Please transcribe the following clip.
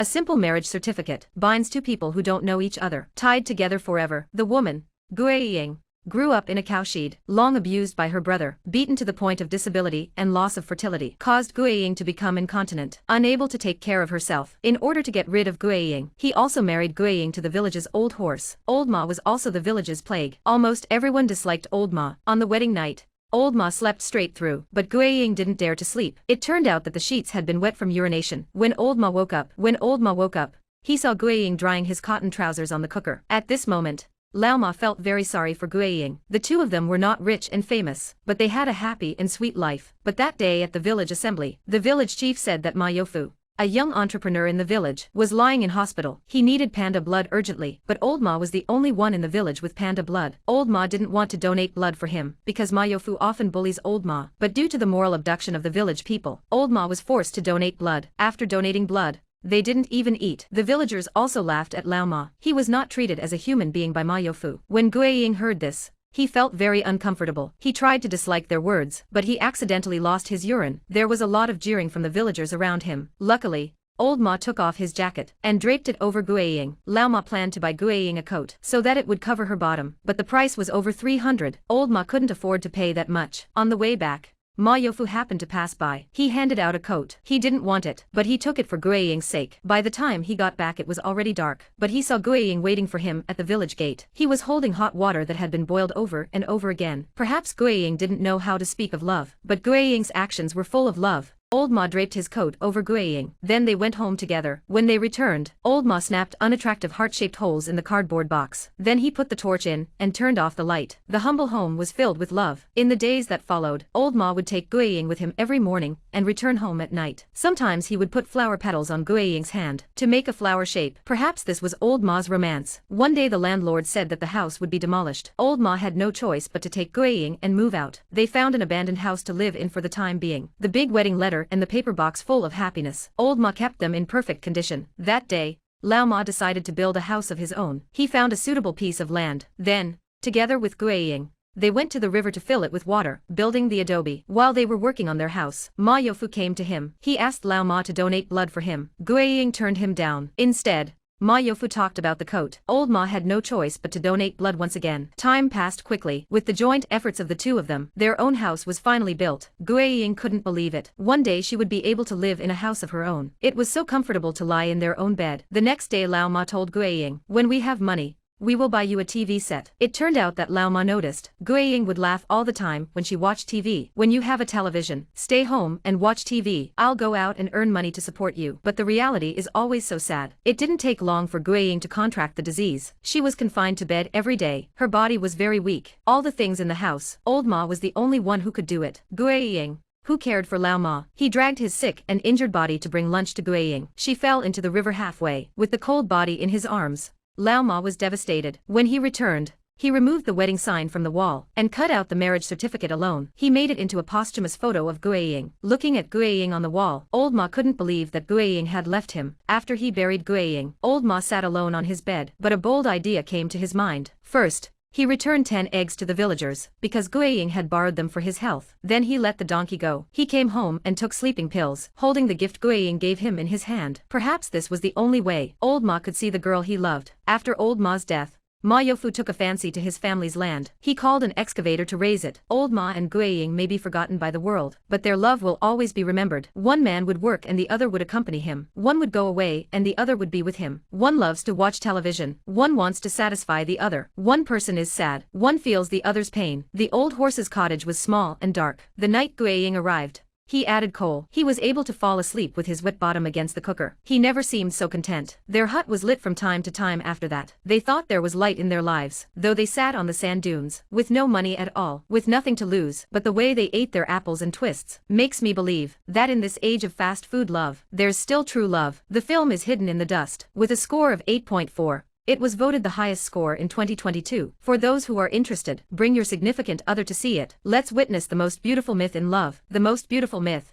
A simple marriage certificate binds two people who don't know each other, tied together forever. The woman, Guiying, grew up in a cowshed, long abused by her brother, beaten to the point of disability and loss of fertility, caused Guiying to become incontinent, unable to take care of herself. In order to get rid of Guiying, he also married Guiying to the village's old horse. Old Ma was also the village's plague. Almost everyone disliked Old Ma. On the wedding night, Old Ma slept straight through, but Guiying didn't dare to sleep. It turned out that the sheets had been wet from urination. When Old Ma woke up, he saw Guiying drying his cotton trousers on the cooker. At this moment, Lao Ma felt very sorry for Guiying. The two of them were not rich and famous, but they had a happy and sweet life. But that day at the village assembly, the village chief said that Ma Yofu, a young entrepreneur in the village, was lying in hospital. He needed panda blood urgently, but Old Ma was the only one in the village with panda blood. Old Ma didn't want to donate blood for him, because Ma Yofu often bullies Old Ma. But due to the moral abduction of the village people, Old Ma was forced to donate blood. After donating blood, they didn't even eat. The villagers also laughed at Lao Ma. He was not treated as a human being by Ma Yofu. When Guiying heard this, he felt very uncomfortable. He tried to dislike their words, but he accidentally lost his urine. There was a lot of jeering from the villagers around him. Luckily, Old Ma took off his jacket and draped it over Guiying. Lao Ma planned to buy Guiying a coat so that it would cover her bottom, but the price was over 300. Old Ma couldn't afford to pay that much. On the way back, Ma Yofu happened to pass by. He handed out a coat. He didn't want it, but he took it for Guiying's sake. By the time he got back it was already dark, but he saw Guiying waiting for him at the village gate. He was holding hot water that had been boiled over and over again. Perhaps Guiying didn't know how to speak of love, but Guiying's actions were full of love. Old Ma draped his coat over Guiying. Then they went home together. When they returned, Old Ma snapped unattractive heart-shaped holes in the cardboard box. Then he put the torch in and turned off the light. The humble home was filled with love. In the days that followed, Old Ma would take Guiying with him every morning and return home at night. Sometimes he would put flower petals on Guiying's hand to make a flower shape. Perhaps this was Old Ma's romance. One day the landlord said that the house would be demolished. Old Ma had no choice but to take Guiying and move out. They found an abandoned house to live in for the time being. The big wedding letter and the paper box full of happiness. Old Ma kept them in perfect condition. That day, Lao Ma decided to build a house of his own. He found a suitable piece of land. Then, together with Guiying, they went to the river to fill it with water, building the adobe. While they were working on their house, Ma Yofu came to him. He asked Lao Ma to donate blood for him. Guiying turned him down. Instead, Ma Yofu talked about the coat. Old Ma had no choice but to donate blood once again. Time passed quickly. With the joint efforts of the two of them, their own house was finally built. Guiying couldn't believe it. One day she would be able to live in a house of her own. It was so comfortable to lie in their own bed. The next day Lao Ma told Guiying, "When we have money, we will buy you a TV set." It turned out that Lao Ma noticed Guiying would laugh all the time when she watched TV. "When you have a television, stay home and watch TV. I'll go out and earn money to support you." But the reality is always so sad. It didn't take long for Guiying to contract the disease. She was confined to bed every day. Her body was very weak. All the things in the house, Old Ma was the only one who could do it. Guiying, who cared for Lao Ma? He dragged his sick and injured body to bring lunch to Guiying. She fell into the river halfway. With the cold body in his arms, Lao Ma was devastated. When he returned, he removed the wedding sign from the wall and cut out the marriage certificate alone. He made it into a posthumous photo of Guiying. Looking at Guiying on the wall, Old Ma couldn't believe that Guiying had left him. After he buried Guiying, Old Ma sat alone on his bed, but a bold idea came to his mind. First, he returned 10 eggs to the villagers, because Guiying had borrowed them for his health. Then he let the donkey go. He came home and took sleeping pills, holding the gift Guiying gave him in his hand. Perhaps this was the only way Old Ma could see the girl he loved. After Old Ma's death, Ma Yofu took a fancy to his family's land. He called an excavator to raise it. Old Ma and Guiying may be forgotten by the world, but their love will always be remembered. One man would work and the other would accompany him. One would go away and the other would be with him. One loves to watch television. One wants to satisfy the other. One person is sad. One feels the other's pain. The old horse's cottage was small and dark. The night Guiying arrived, he added coal. He was able to fall asleep with his wet bottom against the cooker. He never seemed so content. Their hut was lit from time to time after that. They thought there was light in their lives, though they sat on the sand dunes, with no money at all, with nothing to lose. But the way they ate their apples and twists makes me believe that in this age of fast food love, there's still true love. The film is hidden in the dust. With a score of 8.4. It was voted the highest score in 2022. For those who are interested, bring your significant other to see it. Let's witness the most beautiful myth in love. The most beautiful myth.